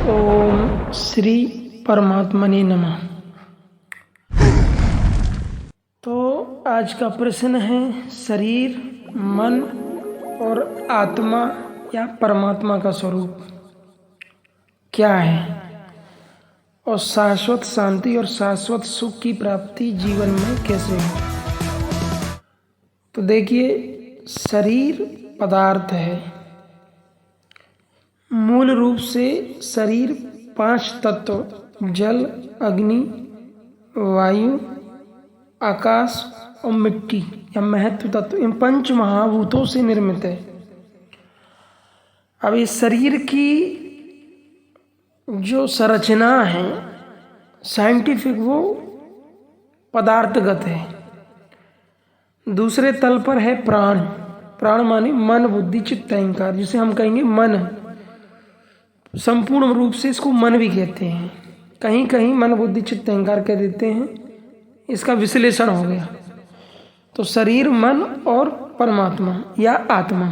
ओम श्री परमात्मने नमः। तो आज का प्रश्न है शरीर, मन और आत्मा या परमात्मा का स्वरूप क्या है और शाश्वत शांति और शाश्वत सुख की प्राप्ति जीवन में कैसे हो। तो देखिए, शरीर पदार्थ है। मूल रूप से शरीर 5 तत्व जल, अग्नि, वायु, आकाश और मिट्टी या महत्व तत्व, इन 5 महाभूतों से निर्मित है। अब इस शरीर की जो संरचना है साइंटिफिक, वो पदार्थगत है। दूसरे तल पर है प्राण। प्राण माने मन, बुद्धि, चित्त, अहंकार, जिसे हम कहेंगे मन। संपूर्ण रूप से इसको मन भी कहते हैं, कहीं कहीं मन, बुद्धि, चित्त, अहंकार कह देते हैं। इसका विश्लेषण हो गया। तो शरीर, मन और परमात्मा या आत्मा।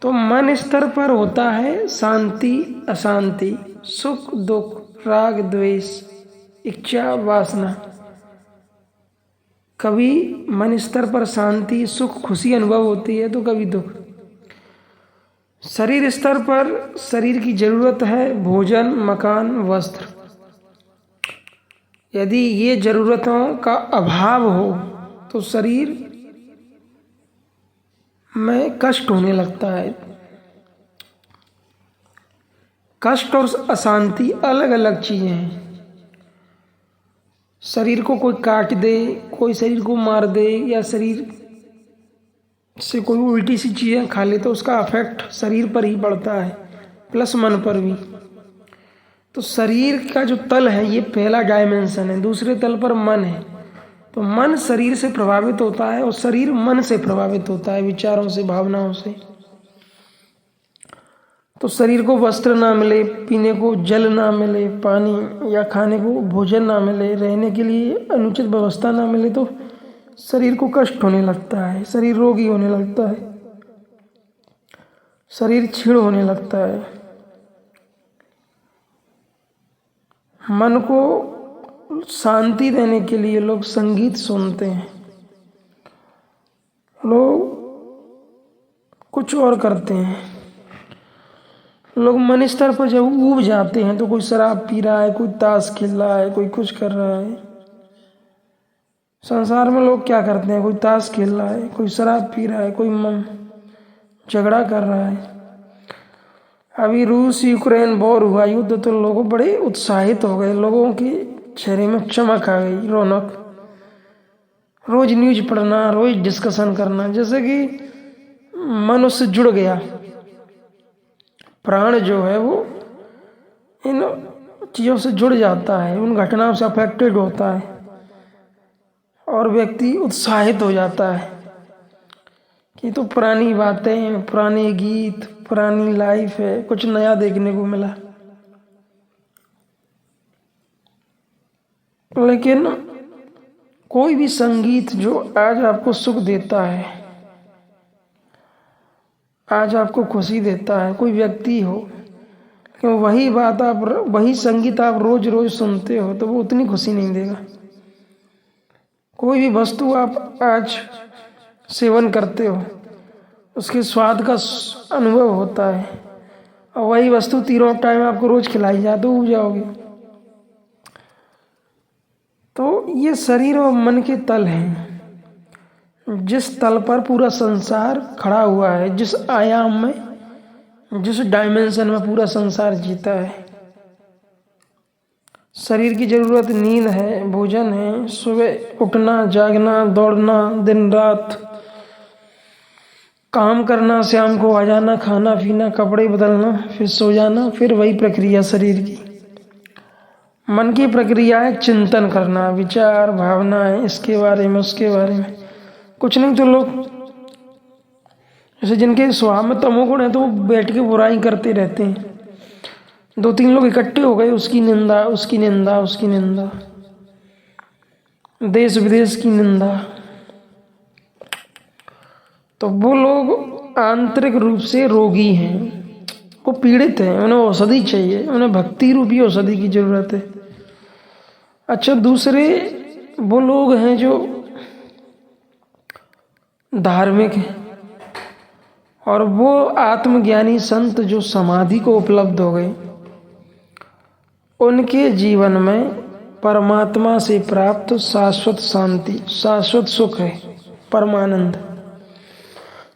तो मन स्तर पर होता है शांति, अशांति, सुख, दुख, राग, द्वेष, इच्छा, वासना। कभी मन स्तर पर शांति, सुख, खुशी अनुभव होती है तो कभी दुख। शरीर स्तर पर शरीर की जरूरत है भोजन, मकान, वस्त्र। यदि ये जरूरतों का अभाव हो तो शरीर में कष्ट होने लगता है। कष्ट और अशांति अलग अलग चीजें हैं। शरीर को कोई काट दे, कोई शरीर को मार दे, या शरीर से कोई उल्टी सी चीज़ें खा ले तो उसका अफेक्ट शरीर पर ही पड़ता है, प्लस मन पर भी। तो शरीर का जो तल है ये पहला डायमेंशन है। दूसरे तल पर मन है। तो मन शरीर से प्रभावित होता है और शरीर मन से प्रभावित होता है, विचारों से, भावनाओं से। तो शरीर को वस्त्र ना मिले, पीने को जल ना मिले, पानी या खाने को भोजन ना मिले, रहने के लिए अनुचित व्यवस्था ना मिले तो शरीर को कष्ट होने लगता है, शरीर रोगी होने लगता है, शरीर क्षीण होने लगता है। मन को शांति देने के लिए लोग संगीत सुनते हैं, लोग कुछ और करते हैं। लोग मन स्तर पर जब ऊब जाते हैं तो कोई शराब पी रहा है, कोई ताश खेल रहा है, कोई कुछ कर रहा है। संसार में लोग क्या करते हैं? कोई ताश खेल रहा है, कोई शराब पी रहा है, कोई मन झगड़ा कर रहा है। अभी रूस यूक्रेन वॉर हुआ, युद्ध, तो लोग बड़े उत्साहित हो गए। लोगों के चेहरे में चमक आ गई, रौनक। रोज न्यूज पढ़ना, रोज डिस्कशन करना, जैसे कि मन उससे जुड़ गया। प्राण जो है वो इन चीज़ों से जुड़ जाता है, उन घटनाओं से अफेक्टेड होता है और व्यक्ति उत्साहित हो जाता है कि तो पुरानी बातें, पुराने गीत, पुरानी लाइफ है, कुछ नया देखने को मिला। लेकिन कोई भी संगीत जो आज आपको सुख देता है, आज आपको खुशी देता है, कोई व्यक्ति हो, क्यों वही बात आप, वही संगीत आप रोज रोज सुनते हो तो वो उतनी खुशी नहीं देगा। कोई भी वस्तु आप आज सेवन करते हो, उसके स्वाद का अनुभव होता है, और वही वस्तु तीनों टाइम आपको रोज खिलाई जाए तो उब जाओगे। तो ये शरीर और मन के तल हैं, जिस तल पर पूरा संसार खड़ा हुआ है, जिस आयाम में, जिस डायमेंशन में पूरा संसार जीता है। शरीर की जरूरत नींद है, भोजन है, सुबह उठना, जागना, दौड़ना, दिन रात काम करना, शाम को आ जाना, खाना पीना, कपड़े बदलना, फिर सो जाना, फिर वही प्रक्रिया शरीर की। मन की प्रक्रिया है चिंतन करना, विचार, भावनाएं, इसके बारे में, उसके बारे में। कुछ नहीं तो लोग जैसे जिनके स्वभाव में तमोगुण है तो वो बैठ के बुराई करते रहते हैं। 2-3 लोग इकट्ठे हो गए, उसकी निंदा, उसकी निंदा, उसकी निंदा, देश विदेश की निंदा। तो वो लोग आंतरिक रूप से रोगी हैं, वो पीड़ित हैं, उन्हें औषधि चाहिए, उन्हें भक्ति रूपी औषधि की जरूरत है। अच्छा, दूसरे वो लोग हैं जो धार्मिक हैं और वो आत्मज्ञानी संत जो समाधि को उपलब्ध हो गए, उनके जीवन में परमात्मा से प्राप्त शाश्वत शांति, शाश्वत सुख है, परमानंद।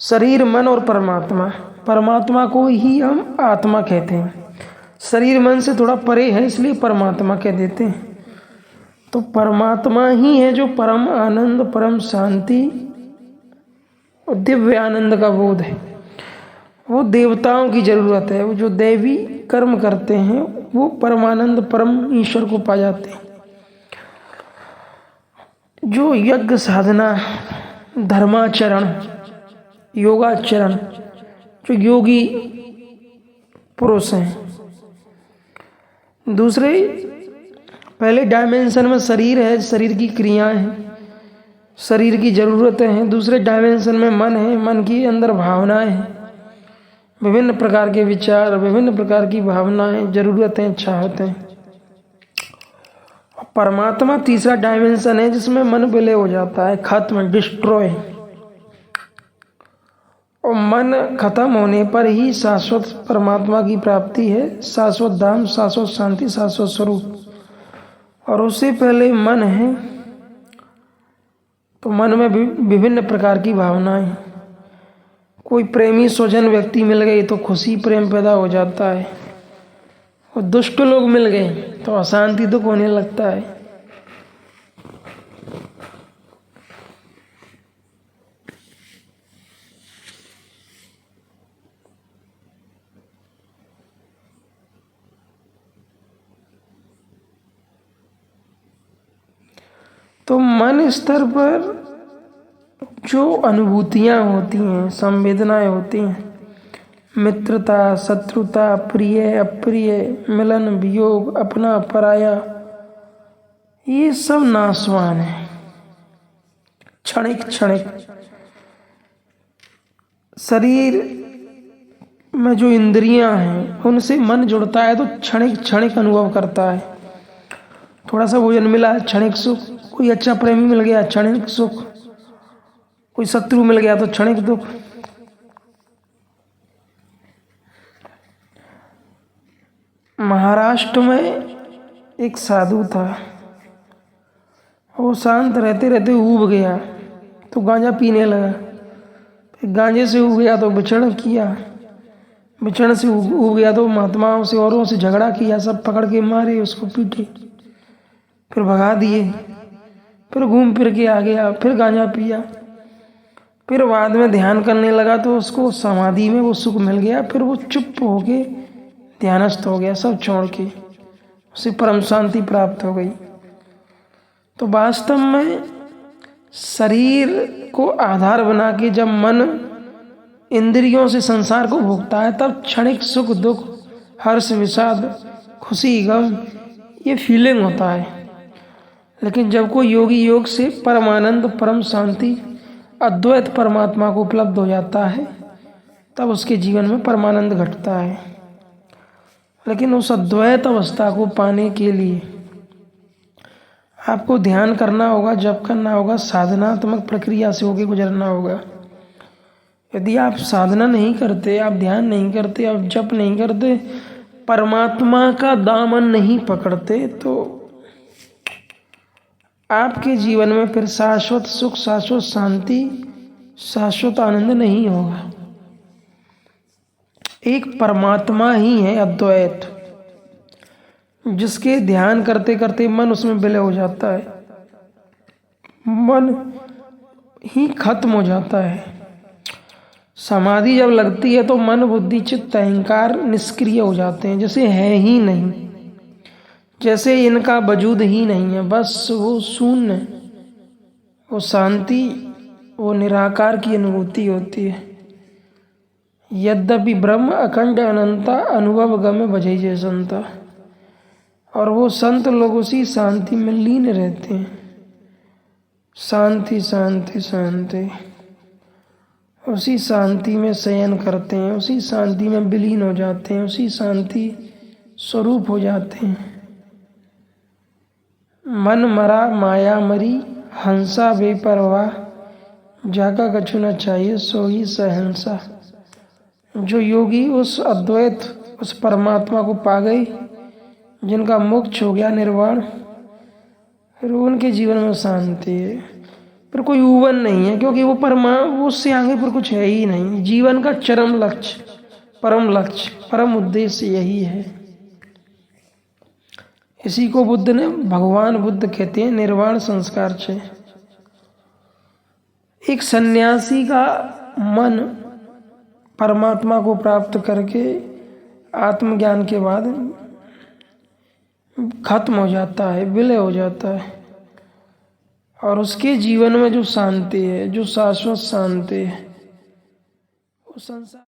शरीर, मन और परमात्मा, परमात्मा को ही हम आत्मा कहते हैं। शरीर मन से थोड़ा परे है इसलिए परमात्मा कह देते हैं। तो परमात्मा ही है जो परम आनंद, परम शांति और दिव्य आनंद का बोध है। वो देवताओं की जरूरत है। वो जो दैवी कर्म करते हैं वो परमानंद परम ईश्वर को पा जाते हैं। जो यज्ञ साधना, धर्माचरण, योगाचरण, जो योगी पुरुष हैं। दूसरे पहले डायमेंशन में शरीर है, शरीर की क्रियाएं हैं, शरीर की ज़रूरतें हैं। दूसरे डायमेंशन में मन है, मन की अंदर भावनाएं हैं, विभिन्न प्रकार के विचार, विभिन्न प्रकार की भावनाएं, ज़रूरतें, चाहतें। परमात्मा तीसरा डायमेंशन है जिसमें मन विलय हो जाता है, खत्म, डिस्ट्रॉय। और मन खत्म होने पर ही शाश्वत परमात्मा की प्राप्ति है, शाश्वत धाम, शाश्वत शांति, शाश्वत स्वरूप। और उससे पहले मन है तो मन में विभिन्न प्रकार की भावनाएं। कोई प्रेमी स्वजन व्यक्ति मिल गई तो खुशी, प्रेम पैदा हो जाता है। और दुष्ट लोग मिल गए तो अशांति, दुख होने लगता है। तो मन स्तर पर जो अनुभूतियाँ होती हैं, संवेदनाएं होती हैं, मित्रता, शत्रुता, प्रिय अप्रिय, मिलन वियोग, अपना पराया, ये सब नाशवान है, क्षणिक क्षणिक। शरीर में जो इंद्रियां हैं उनसे मन जुड़ता है तो क्षणिक क्षणिक अनुभव करता है। थोड़ा सा भोजन मिला, क्षणिक सुख। कोई अच्छा प्रेमी मिल गया, क्षणिक सुख। कोई शत्रु मिल गया तो क्षणिक दुख। महाराष्ट्र में एक साधु था, वो शांत रहते रहते ऊब गया तो गांजा पीने लगा। फिर गांजे से ऊब गया तो विचरण किया, विचरण से ऊब गया तो महात्माओं से, औरों से झगड़ा किया, सब पकड़ के मारे, उसको पीटे, फिर भगा दिए। फिर घूम फिर के आ गया, फिर गांजा पिया। फिर बाद में ध्यान करने लगा तो उसको समाधि में वो सुख मिल गया। फिर वो चुप होके ध्यानस्थ हो गया, सब छोड़ के, उसे परम शांति प्राप्त हो गई। तो वास्तव में शरीर को आधार बना के जब मन इंद्रियों से संसार को भोगता है तब क्षणिक सुख दुख, हर्ष विषाद, खुशी गम, ये फीलिंग होता है। लेकिन जब कोई योगी योग से परमानंद, परम शांति, अद्वैत परमात्मा को उपलब्ध हो जाता है तब उसके जीवन में परमानंद घटता है। लेकिन उस अद्वैत अवस्था को पाने के लिए आपको ध्यान करना होगा, जप करना होगा, साधनात्मक प्रक्रिया से होके गुजरना होगा। यदि आप साधना नहीं करते, आप ध्यान नहीं करते, आप जप नहीं करते, परमात्मा का दामन नहीं पकड़ते तो आपके जीवन में फिर शाश्वत सुख, शाश्वत शांति, शाश्वत आनंद नहीं होगा। एक परमात्मा ही है अद्वैत, जिसके ध्यान करते करते मन उसमें विलय हो जाता है, मन ही खत्म हो जाता है। समाधि जब लगती है तो मन, बुद्धि, चित्त, अहंकार निष्क्रिय हो जाते हैं, जैसे है ही नहीं, जैसे इनका वजूद ही नहीं है। बस वो शून्य, वो शांति, वो निराकार की अनुभूति होती है। यद्यपि ब्रह्म अखंड अनंता, अनुभव गम भजई जय संता। और वो संत लोग उसी शांति में लीन रहते हैं। शांति शांति शांति। उसी शांति में शयन करते हैं, उसी शांति में विलीन हो जाते हैं, उसी शांति स्वरूप हो जाते हैं। मन मरा माया मरी, हंसा बेपरवाह, जाका कछु न चाहिए सोई सहंसा। जो योगी उस अद्वैत, उस परमात्मा को पा गए, जिनका मोक्ष हो गया, निर्वाण, फिर उनके जीवन में शांति है, फिर कोई ऊवन नहीं है, क्योंकि वो उससे आगे फिर कुछ है ही नहीं। जीवन का चरम लक्ष्य, परम लक्ष्य, परम उद्देश्य यही है। इसी को बुद्ध ने, भगवान बुद्ध कहते हैं, निर्वाण संस्कार छे। एक सन्यासी का मन परमात्मा को प्राप्त करके आत्मज्ञान के बाद खत्म हो जाता है, विलय हो जाता है, और उसके जीवन में जो शांति है, जो शाश्वत शांति है, वो संसार